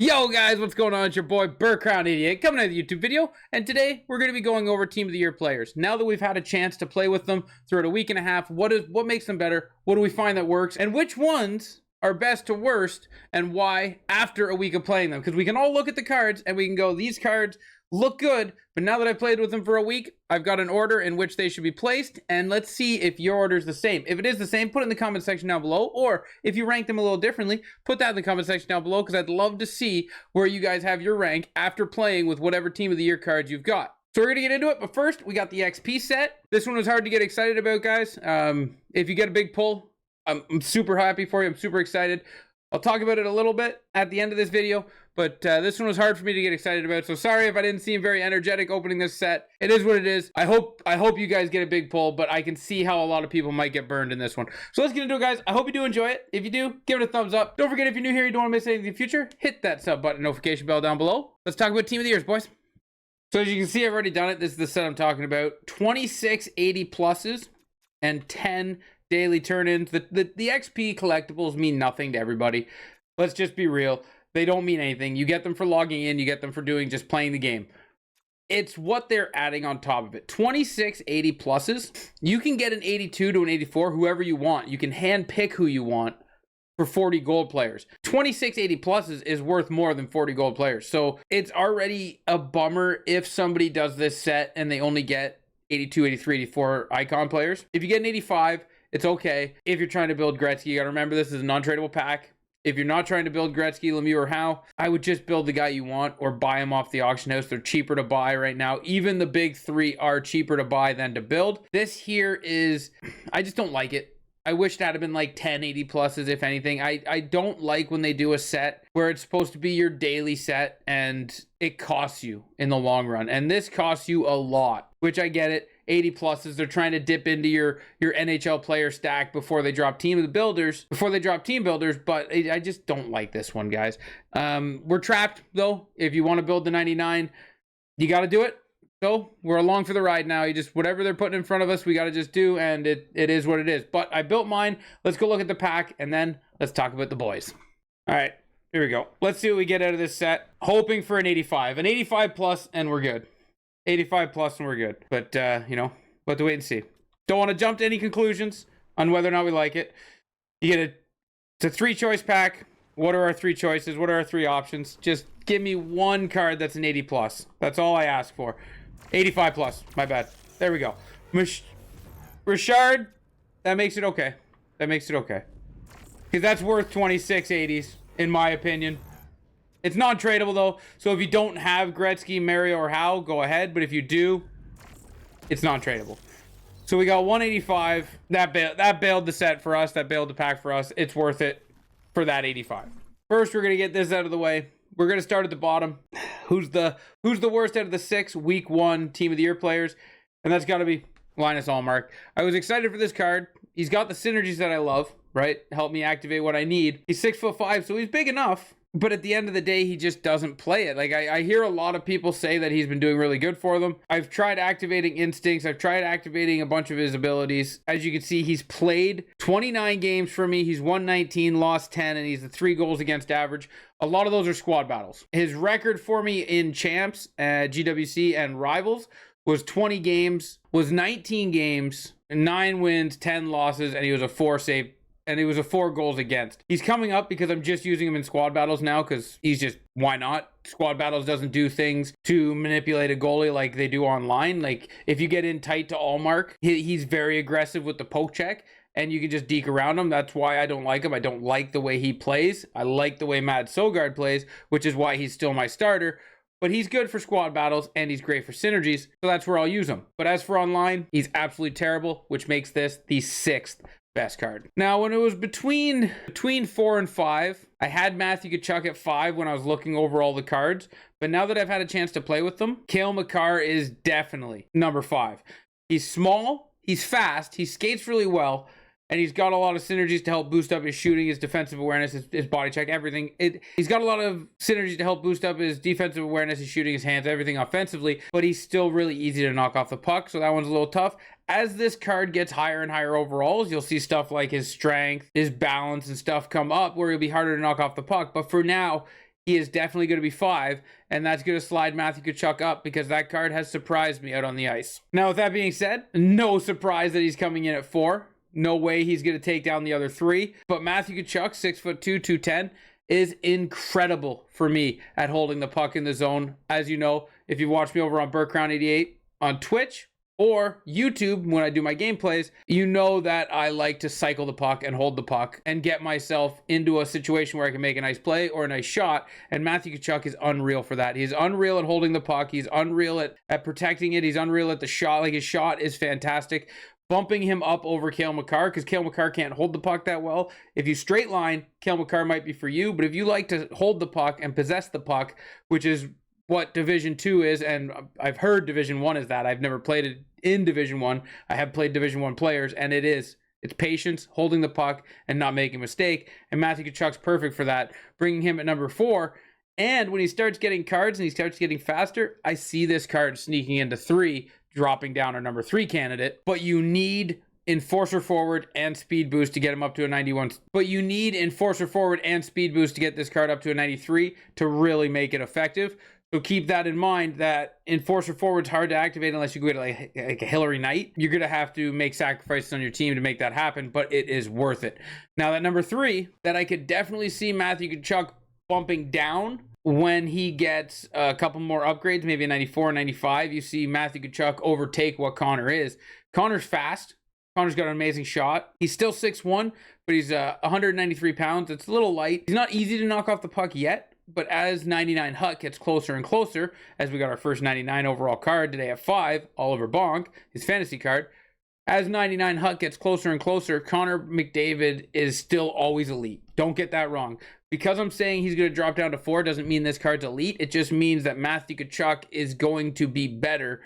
Yo guys, what's going on? It's your boy BurrCrown88 coming out of the YouTube video, and today we're going to be going over Team of the Year players. Now that we've had a chance to play with them throughout a week and a half, what makes them better? What do we find that works? And which ones are best to worst, and why after a week of playing them? Because we can all look at the cards and we can go, these cards look good, but now that I've played with them for a week, I've got an order in which they should be placed, and let's see if your order is the same. If it is the same, put it in the comment section down below, or if you rank them a little differently, put that in the comment section down below, because I'd love to see where you guys have your rank after playing with whatever Team of the Year cards you've got. So we're going to get into it, but first, we got the XP set. This one was hard to get excited about, guys. If you get a big pull, I'm super happy for you. I'm super excited. I'll talk about it a little bit at the end of this video, but this one was hard for me to get excited about, so sorry if I didn't seem very energetic opening this set. It is what it is. I hope you guys get a big pull, but I can see how a lot of people might get burned in this one. So let's get into it, guys. I hope you do enjoy it. If you do, give it a thumbs up. Don't forget, if you're new here, you don't want to miss anything in the future, hit that sub button, notification bell down below. Let's talk about Team of the Years, boys. So as you can see, I've already done it. This is the set I'm talking about. 26 80 pluses and 10 daily turn-ins. The XP collectibles mean nothing to everybody. Let's just be real. They don't mean anything. You get them for logging in. You get them for just playing the game. It's what they're adding on top of it. 26 80 pluses. You can get an 82 to an 84, whoever you want. You can hand pick who you want for 40 gold players. 26 80 pluses is worth more than 40 gold players. So it's already a bummer if somebody does this set and they only get 82, 83, 84 icon players. If you get an 85, it's okay. If you're trying to build Gretzky, you got to remember this is a non-tradable pack. If you're not trying to build Gretzky, Lemieux, or Howe, I would just build the guy you want or buy him off the auction house. They're cheaper to buy right now. Even the big three are cheaper to buy than to build. This here is, I just don't like it. I wish that had been like 10 80 pluses, if anything. I don't like when they do a set where it's supposed to be your daily set and it costs you in the long run. And this costs you a lot, which I get it. 80 pluses, they're trying to dip into your NHL player stack before they drop team builders, but I just don't like this one, guys. We're trapped, though. If you want to build the 99, you got to do it. So we're along for the ride now. Whatever they're putting in front of us, we got to just do, and it is what it is. But I built mine. Let's go look at the pack, and then let's talk about the boys. All right, here we go. Let's see what we get out of this set. Hoping for an 85. An 85 plus, and we're good. 85 plus and we're good. But, you know, we'll have to wait and see. Don't want to jump to any conclusions on whether or not we like it. You get it's a 3-choice pack. What are our 3 choices? What are our 3 options? Just give me one card that's an 80 plus. That's all I ask for. 85 plus. My bad. There we go. Richard, that makes it okay. That makes it okay. Because that's worth 26 80s, in my opinion. It's non-tradable, though, so if you don't have Gretzky, Mario, or Howe, go ahead. But if you do, it's non-tradable. So we got 185. That bailed the set for us. That bailed the pack for us. It's worth it for that 85. First, we're going to get this out of the way. We're going to start at the bottom. Who's the worst out of the 6 Week 1 Team of the Year players? And that's got to be Linus Ullmark. I was excited for this card. He's got the synergies that I love, right? Help me activate what I need. He's 6'5", so he's big enough. But at the end of the day, he just doesn't play it. Like, I hear a lot of people say that he's been doing really good for them. I've tried activating instincts. I've tried activating a bunch of his abilities. As you can see, he's played 29 games for me. He's won 19, lost 10, and he's the 3 goals against average. A lot of those are squad battles. His record for me in champs, GWC, and rivals was 20 games, was 19 games, 9 wins, 10 losses, and he was a 4 save. And it was a 4 goals against. He's coming up because I'm just using him in squad battles now because he's just, why not? Squad battles doesn't do things to manipulate a goalie like they do online. Like, if you get in tight to Ullmark, he's very aggressive with the poke check, and you can just deke around him. That's why I don't like him. I don't like the way he plays. I like the way Mad Sogard plays, which is why he's still my starter. But he's good for squad battles, and he's great for synergies, so that's where I'll use him. But as for online, he's absolutely terrible, which makes this the 6th best card. Now, when it was between 4 and 5, I had Matthew Tkachuk at 5 when I was looking over all the cards. But now that I've had a chance to play with them, Cale Makar is definitely number 5. He's small, he's fast, he skates really well, and he's got a lot of synergies to help boost up his shooting, his defensive awareness, his body check, everything. He's got a lot of synergies to help boost up his defensive awareness, his shooting, his hands, everything offensively, but he's still really easy to knock off the puck, so that one's a little tough. As this card gets higher and higher overalls, you'll see stuff like his strength, his balance, and stuff come up where it'll be harder to knock off the puck, but for now, he is definitely going to be 5, and that's going to slide Matthew Tkachuk up because that card has surprised me out on the ice. Now, with that being said, no surprise that he's coming in at 4. No way he's going to take down the other 3. But Matthew Tkachuk, 6'2", 210, is incredible for me at holding the puck in the zone. As you know, if you watch me over on BurkCrown88 on Twitch or YouTube when I do my gameplays, you know that I like to cycle the puck and hold the puck and get myself into a situation where I can make a nice play or a nice shot. And Matthew Tkachuk is unreal for that. He's unreal at holding the puck. He's unreal at protecting it. He's unreal at the shot. Like, his shot is fantastic. Bumping him up over Cale Makar, because Cale Makar can't hold the puck that well. If you straight line, Cale Makar might be for you, but if you like to hold the puck and possess the puck, which is what Division 2 is, and I've heard Division 1 is that. I've never played it in Division 1. I have played Division 1 players, and it's patience, holding the puck, and not making a mistake, and Matthew Tkachuk's perfect for that, bringing him at number 4. And when he starts getting cards and he starts getting faster, I see this card sneaking into 3, dropping down our number 3 candidate. But you need Enforcer Forward and Speed Boost to get him up to a 91. But you need Enforcer Forward and Speed Boost to get this card up to a 93 to really make it effective. So keep that in mind, that Enforcer Forward's hard to activate unless you go to like a Hillary Knight. You're going to have to make sacrifices on your team to make that happen, but it is worth it. Now, that number 3, that I could definitely see Matthew Tkachuk bumping down when he gets a couple more upgrades, maybe a 94, 95, you see Matthew Tkachuk overtake what Connor is. Connor's fast. Connor's got an amazing shot. He's still 6'1", but he's 193 pounds. It's a little light. He's not easy to knock off the puck yet, but as 99 Hut gets closer and closer, as we got our first 99 overall card today at 5, Oliver Bonk, his fantasy card, as 99 Hut gets closer and closer, Connor McDavid is still always elite. Don't get that wrong. Because I'm saying he's going to drop down to 4 doesn't mean this card's elite. It just means that Matthew Tkachuk is going to be better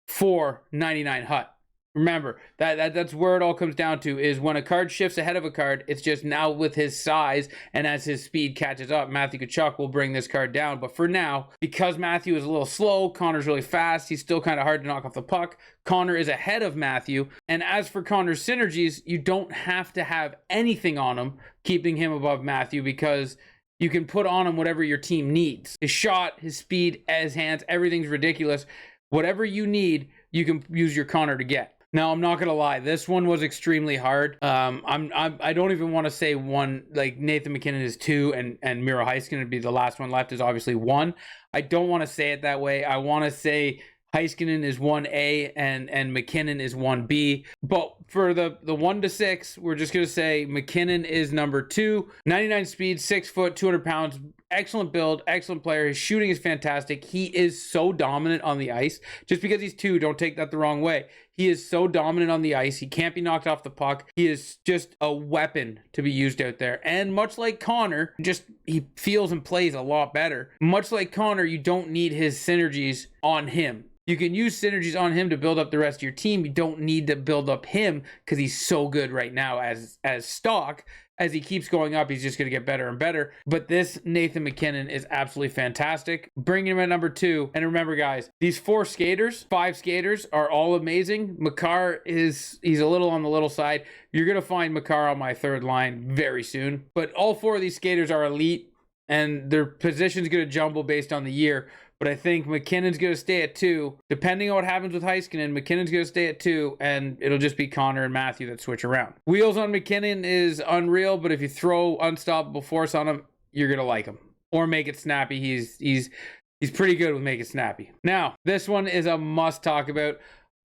for 99 Hut. Remember, that's where it all comes down to, is when a card shifts ahead of a card, it's just now with his size, and as his speed catches up, Matthew Tkachuk will bring this card down. But for now, because Matthew is a little slow, Connor's really fast, he's still kind of hard to knock off the puck. Connor is ahead of Matthew. And as for Connor's synergies, you don't have to have anything on him, keeping him above Matthew, because you can put on him whatever your team needs. His shot, his speed, his hands, everything's ridiculous. Whatever you need, you can use your Connor to get. Now, I'm not gonna lie, this one was extremely hard. I don't even want to say 1, like Nathan MacKinnon is 2, and Miro Heiskanen would be the last one left is obviously 1. I don't want to say it that way. I want to say Heiskanen is 1A and McKinnon is 1B. But for the 1 to 6, we're just going to say McKinnon is number 2. 99 speed, 6 foot, 200 pounds. Excellent build, excellent player. His shooting is fantastic. He is so dominant on the ice. Just because he's 2, don't take that the wrong way. He is so dominant on the ice. He can't be knocked off the puck. He is just a weapon to be used out there. And much like Connor, he feels and plays a lot better. Much like Connor, you don't need his synergies on him. You can use synergies on him to build up the rest of your team. You don't need to build up him because he's so good right now as stock. As he keeps going up, he's just going to get better and better. But this Nathan MacKinnon is absolutely fantastic. Bringing him at number 2. And remember, guys, these 5 skaters are all amazing. Makar he's a little on the little side. You're going to find Makar on my 3rd line very soon. But all 4 of these skaters are elite, and their position's going to jumble based on the year. But I think McKinnon's going to stay at 2. Depending on what happens with Heiskanen, McKinnon's going to stay at 2, and it'll just be Connor and Matthew that switch around. Wheels on McKinnon is unreal, but if you throw unstoppable force on him, you're going to like him. Or make it snappy. He's pretty good with make it snappy. Now, this one is a must talk about.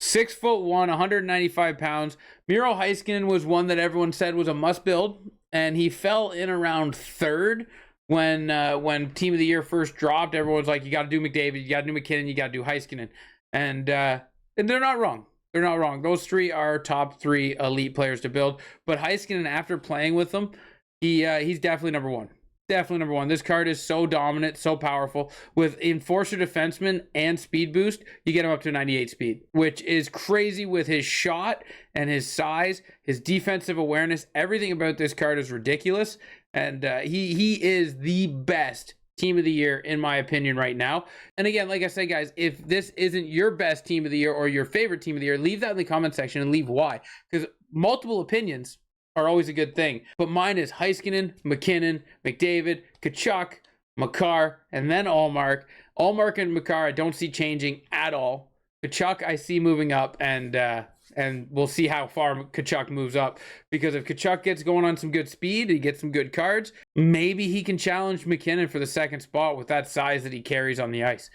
6'1", 195 pounds. Miro Heiskanen was one that everyone said was a must build, and he fell in around 3rd. When Team of the Year first dropped, everyone's like, you got to do McDavid, you got to do McKinnon, you got to do Heiskanen. And they're not wrong. They're not wrong. Those 3 are top 3 elite players to build. But Heiskanen, after playing with them, he's definitely number 1. Definitely number 1. This card is so dominant, so powerful. With Enforcer Defenseman and Speed Boost, you get him up to 98 speed, which is crazy with his shot and his size, his defensive awareness. Everything about this card is ridiculous. And he is the best Team of the Year, in my opinion, right now. And again, like I said, guys, if this isn't your best Team of the Year or your favorite Team of the Year, leave that in the comment section and leave why. Because multiple opinions are always a good thing. But mine is Heiskanen, McKinnon, McDavid, Tkachuk, Makar, and then Allmark. Allmark and Makar I don't see changing at all. Kachuk I see moving up, and we'll see how far Kachuk moves up, because if Kachuk gets going on some good speed, he gets some good cards, maybe he can challenge McKinnon for the second spot with that size that he carries on the ice.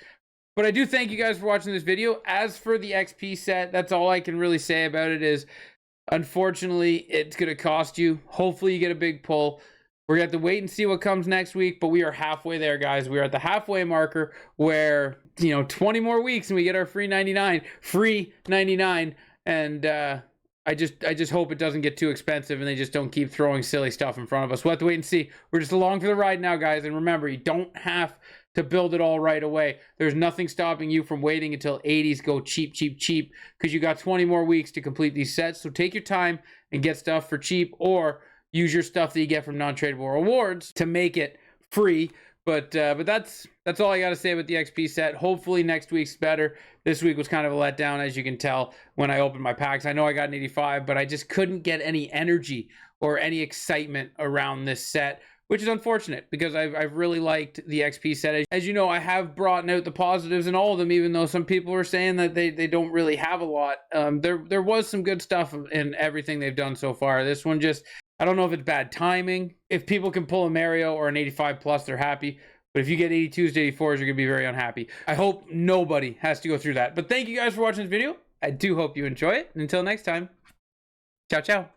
But I do thank you guys for watching this video. As for the XP set, that's all I can really say about it is, unfortunately, it's going to cost you. Hopefully you get a big pull. We're going to have to wait and see what comes next week, but we are halfway there, guys. We are at the halfway marker where, 20 more weeks and we get our free 99. And I just hope it doesn't get too expensive and they just don't keep throwing silly stuff in front of us. We'll have to wait and see. We're just along for the ride now, guys. And remember, you don't have to build it all right away. There's nothing stopping you from waiting until 80s go cheap, because you got 20 more weeks to complete these sets. So take your time and get stuff for cheap, or use your stuff that you get from non-tradable rewards to make it free. But that's all I got to say about the XP set. Hopefully next week's better. This week was kind of a letdown, as you can tell when I opened my packs. I know I got an 85, but I just couldn't get any energy or any excitement around this set, which is unfortunate because I've really liked the XP set. As you know, I have brought out the positives in all of them, even though some people are saying that they don't really have a lot. There was some good stuff in everything they've done so far. This one just, I don't know if it's bad timing. If people can pull a Mario or an 85 plus, they're happy. But if you get 82s to 84s, you're going to be very unhappy. I hope nobody has to go through that. But thank you guys for watching this video. I do hope you enjoy it. And until next time, ciao, ciao.